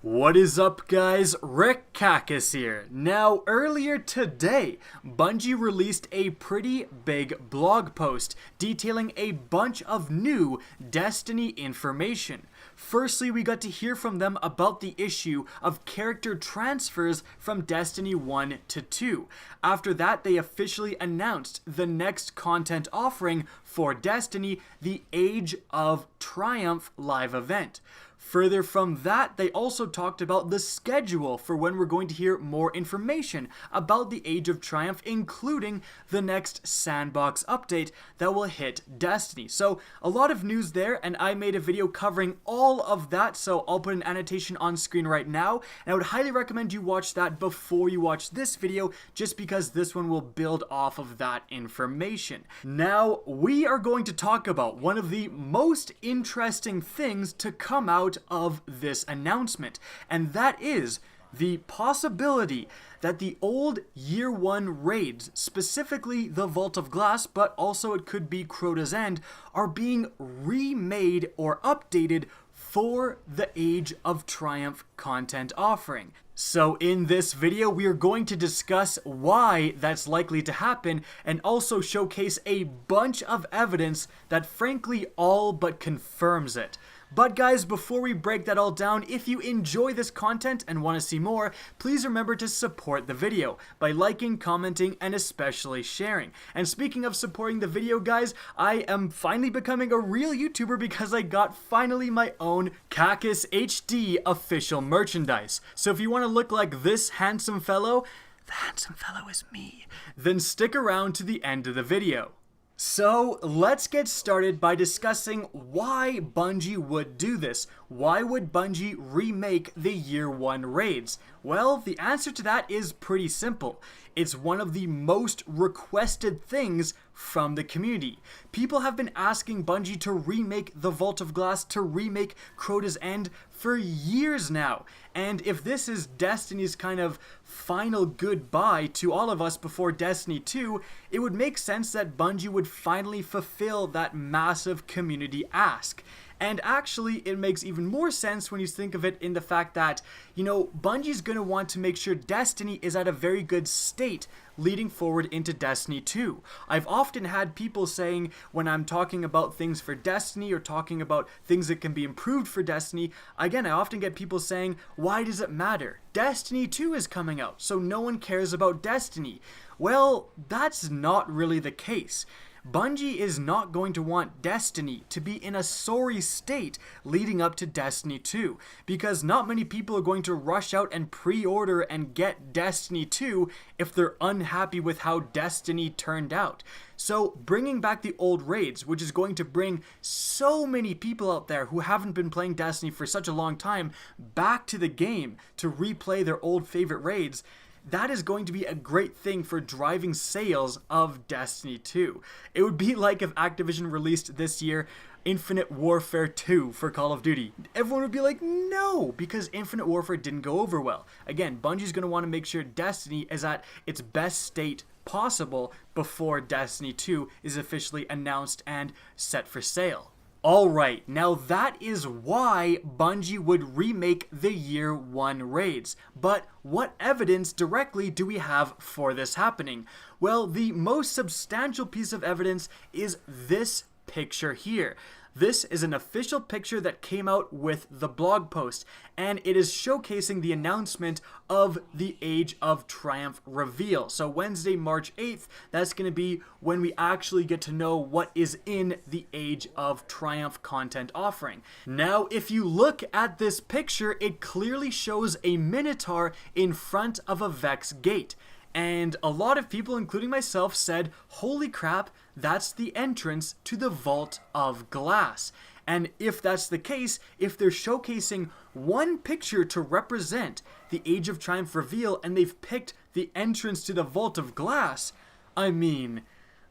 What is up, guys? Rick Kakis here. Now, earlier today, Bungie released a pretty big blog post detailing a bunch of new Destiny information. Firstly, we got to hear from them about the issue of character transfers from Destiny 1 to 2. After that, they officially announced the next content offering for Destiny, the Age of Triumph live event. Further from that, they also talked about the schedule for when we're going to hear more information about the Age of Triumph, including the next sandbox update that will hit Destiny. So a lot of news there, and I made a video covering all of that, so I'll put an annotation on screen right now, and I would highly recommend you watch that before you watch this video, just because this one will build off of that information. Now, we are going to talk about one of the most interesting things to come out of this announcement, and that is the possibility that the old Year 1 raids, specifically the Vault of Glass, but also it could be Crota's End, are being remade or updated for the Age of Triumph content offering. So in this video, we are going to discuss why that's likely to happen and also showcase a bunch of evidence that frankly all but confirms it. But guys, before we break that all down, if you enjoy this content and want to see more, please remember to support the video by liking, commenting, and especially sharing. And speaking of supporting the video, guys, I am finally becoming a real YouTuber because I got finally my own Kakis HD official merchandise. So if you want to look like this handsome fellow, the handsome fellow is me, then stick around to the end of the video. So let's get started by discussing why Bungie would do this. Why would Bungie remake the Year 1 raids? Well, the answer to that is pretty simple. It's one of the most requested things from the community. People have been asking Bungie to remake the Vault of Glass, to remake Crota's End for years now. And if this is Destiny's kind of final goodbye to all of us before Destiny 2, it would make sense that Bungie would finally fulfill that massive community ask. And actually, it makes even more sense when you think of it in the fact that, Bungie's going to want to make sure Destiny is at a very good state leading forward into Destiny 2. I've often had people saying when I'm talking about things for Destiny or talking about things that can be improved for Destiny, again, I often get people saying, why does it matter? Destiny 2 is coming out, so no one cares about Destiny. Well, that's not really the case. Bungie is not going to want Destiny to be in a sorry state leading up to Destiny 2, because not many people are going to rush out and pre-order and get Destiny 2 if they're unhappy with how Destiny turned out. So bringing back the old raids, which is going to bring so many people out there who haven't been playing Destiny for such a long time back to the game to replay their old favorite raids, that is going to be a great thing for driving sales of Destiny 2. It would be like if Activision released this year Infinite Warfare 2 for Call of Duty. Everyone would be like, no, because Infinite Warfare didn't go over well. Again, Bungie's going to want to make sure Destiny is at its best state possible before Destiny 2 is officially announced and set for sale. Alright, now that is why Bungie would remake the Year 1 raids. But what evidence directly do we have for this happening? Well, the most substantial piece of evidence is this picture here. This is an official picture that came out with the blog post, and it is showcasing the announcement of the Age of Triumph reveal. So Wednesday, March 8th, that's going to be when we actually get to know what is in the Age of Triumph content offering. Now, if you look at this picture, it clearly shows a Minotaur in front of a Vex gate. And a lot of people, including myself, said, holy crap, that's the entrance to the Vault of Glass. And if that's the case, if they're showcasing one picture to represent the Age of Triumph reveal and they've picked the entrance to the Vault of Glass, I mean,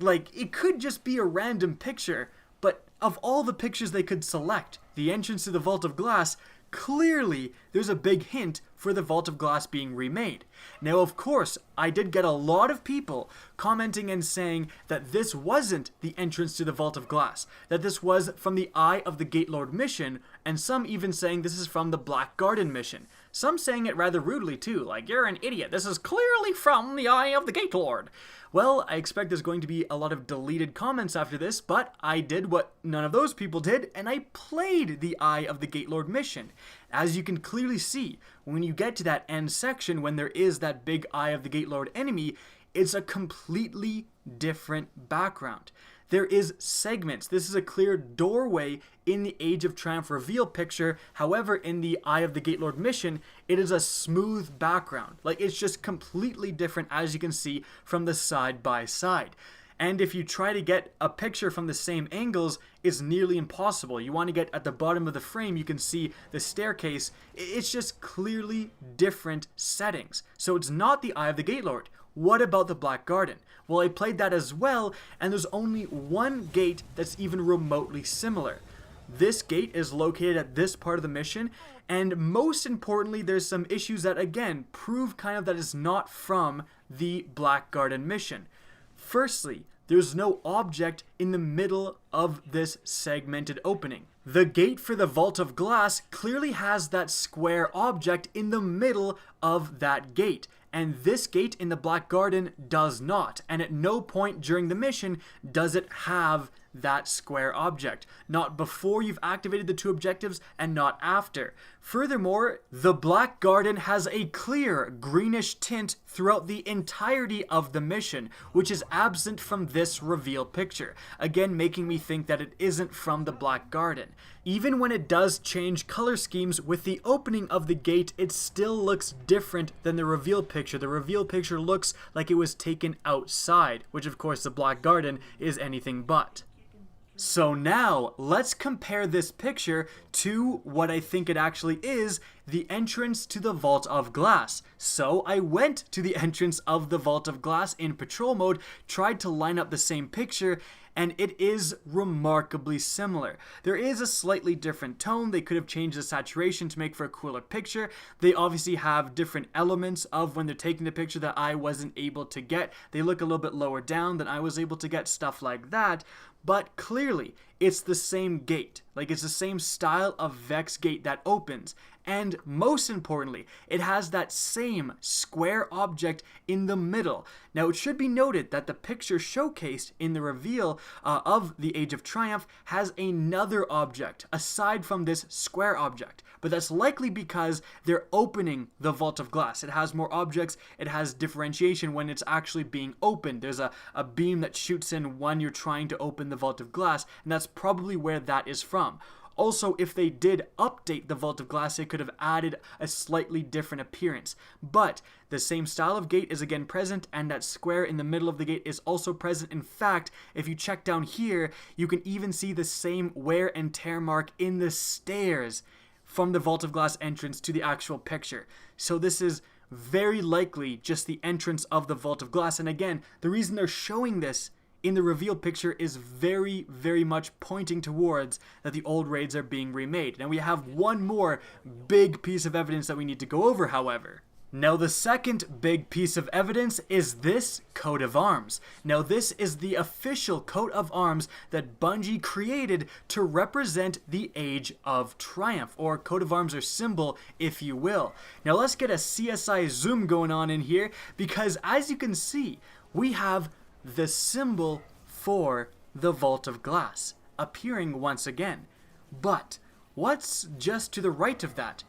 it could just be a random picture, but of all the pictures they could select, the entrance to the Vault of Glass, clearly there's a big hint for the Vault of Glass being remade. Now, of course, I did get a lot of people commenting and saying that this wasn't the entrance to the Vault of Glass, that this was from the Eye of the Gatelord mission, and some even saying this is from the Black Garden mission. Some saying it rather rudely too, like, "You're an idiot, this is clearly from the Eye of the Gatelord." Well, I expect there's going to be a lot of deleted comments after this, but I did what none of those people did, and I played the Eye of the Gatelord mission. As you can clearly see, when you get to that end section, when there is that big Eye of the Gatelord enemy, it's a completely different background. There is segments. This is a clear doorway in the Age of Triumph reveal picture. However, in the Eye of the Gatelord mission, it is a smooth background. Like, it's just completely different, as you can see from the side by side. And if you try to get a picture from the same angles, it's nearly impossible. You want to get at the bottom of the frame, you can see the staircase. It's just clearly different settings. So it's not the Eye of the Gatelord. What about the Black Garden? Well, I played that as well, and there's only one gate that's even remotely similar. This gate is located at this part of the mission, and most importantly, there's some issues that, again, prove kind of that it's not from the Black Garden mission. Firstly, there's no object in the middle of this segmented opening. The gate for the Vault of Glass clearly has that square object in the middle of that gate, and this gate in the Black Garden does not, and at no point during the mission does it have that square object. Not before you've activated the two objectives and not after. Furthermore, the Black Garden has a clear greenish tint throughout the entirety of the mission, which is absent from this reveal picture, again making me think that it isn't from the Black Garden. Even when it does change color schemes with the opening of the gate, it still looks different than the reveal picture. The reveal picture looks like it was taken outside, which of course the Black Garden is anything but. So now, let's compare this picture to what I think it actually is, the entrance to the Vault of Glass. So I went to the entrance of the Vault of Glass in patrol mode, tried to line up the same picture, and it is remarkably similar. There is a slightly different tone. They could have changed the saturation to make for a cooler picture. They obviously have different elements of when they're taking the picture that I wasn't able to get. They look a little bit lower down than I was able to get, stuff like that. But clearly, it's the same gate. Like, it's the same style of Vex gate that opens. And most importantly, it has that same square object in the middle. Now, it should be noted that the picture showcased in the reveal of the Age of Triumph has another object aside from this square object. But that's likely because they're opening the Vault of Glass. It has more objects, it has differentiation when it's actually being opened. There's a beam that shoots in when you're trying to open the Vault of Glass, and that's probably where that is from. Also, if they did update the Vault of Glass, they could have added a slightly different appearance. But the same style of gate is again present, and that square in the middle of the gate is also present. In fact, if you check down here, you can even see the same wear and tear mark in the stairs from the Vault of Glass entrance to the actual picture. So this is very likely just the entrance of the Vault of Glass. And again, the reason they're showing this in the reveal picture is very, very much pointing towards that the old raids are being remade. Now we have one more big piece of evidence that we need to go over, however. Now the second big piece of evidence is this coat of arms. Now this is the official coat of arms that Bungie created to represent the Age of Triumph, or coat of arms or symbol, if you will. Now let's get a CSI zoom going on in here, because as you can see, we have the symbol for the Vault of Glass appearing once again. But what's just to the right of that?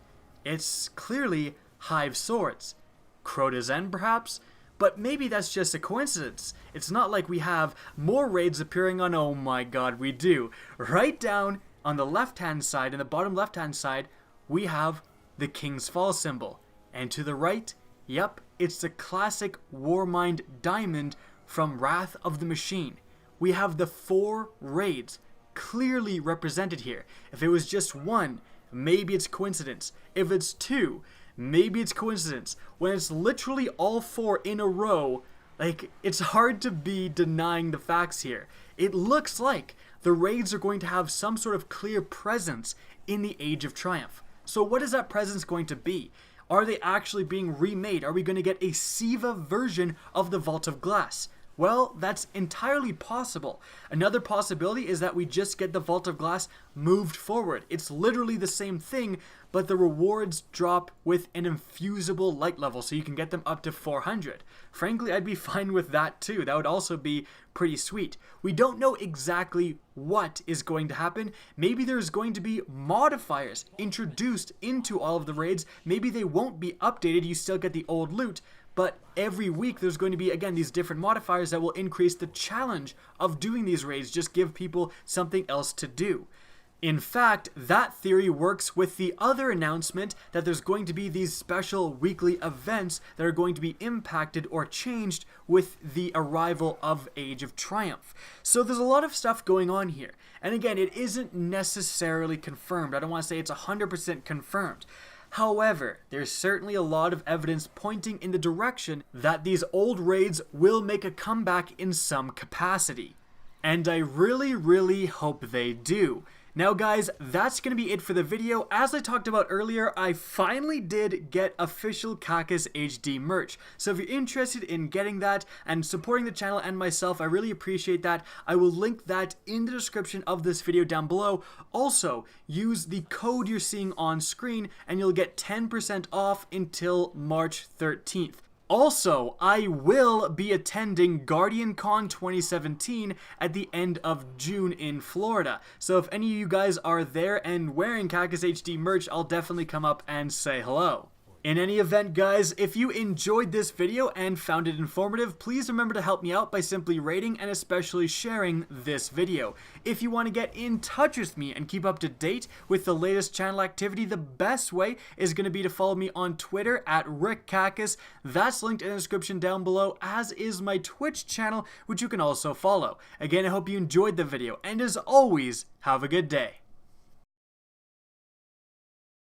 It's clearly Hive Swords. Crota's End, perhaps? But maybe that's just a coincidence. It's not like we have more raids appearing on... Oh my god, we do. Right down on the left-hand side, in the bottom left-hand side, we have the King's Fall symbol. And to the right, yep, it's the classic Warmind Diamond from Wrath of the Machine. We have the 4 raids clearly represented here. If it was just one, maybe it's coincidence. If it's 2, maybe it's coincidence. When it's literally all 4 in a row, like, it's hard to be denying the facts here. It looks like the raids are going to have some sort of clear presence in the Age of Triumph. So what is that presence going to be? Are they actually being remade? Are we going to get a SIVA version of the Vault of Glass? Well, that's entirely possible. Another possibility is that we just get the Vault of Glass moved forward. It's literally the same thing, but the rewards drop with an infusible light level, so you can get them up to 400. Frankly, I'd be fine with that too. That would also be pretty sweet. We don't know exactly what is going to happen. Maybe there's going to be modifiers introduced into all of the raids. Maybe they won't be updated. You still get the old loot. But every week there's going to be, again, these different modifiers that will increase the challenge of doing these raids, just give people something else to do. In fact, that theory works with the other announcement that there's going to be these special weekly events that are going to be impacted or changed with the arrival of Age of Triumph. So there's a lot of stuff going on here. And again, it isn't necessarily confirmed. I don't want to say it's 100% confirmed. However, there's certainly a lot of evidence pointing in the direction that these old raids will make a comeback in some capacity. And I really hope they do. Now guys, that's going to be it for the video. As I talked about earlier, I finally did get official Kakas HD merch. So if you're interested in getting that and supporting the channel and myself, I really appreciate that. I will link that in the description of this video down below. Also, use the code you're seeing on screen and you'll get 10% off until March 13th. Also, I will be attending GuardianCon 2017 at the end of June in Florida. So if any of you guys are there and wearing Kakas HD merch, I'll definitely come up and say hello. In any event, guys, if you enjoyed this video and found it informative, please remember to help me out by simply rating and especially sharing this video. If you want to get in touch with me and keep up to date with the latest channel activity, the best way is going to be to follow me on Twitter at RickKakas. That's linked in the description down below, as is my Twitch channel, which you can also follow. Again, I hope you enjoyed the video, and as always, have a good day.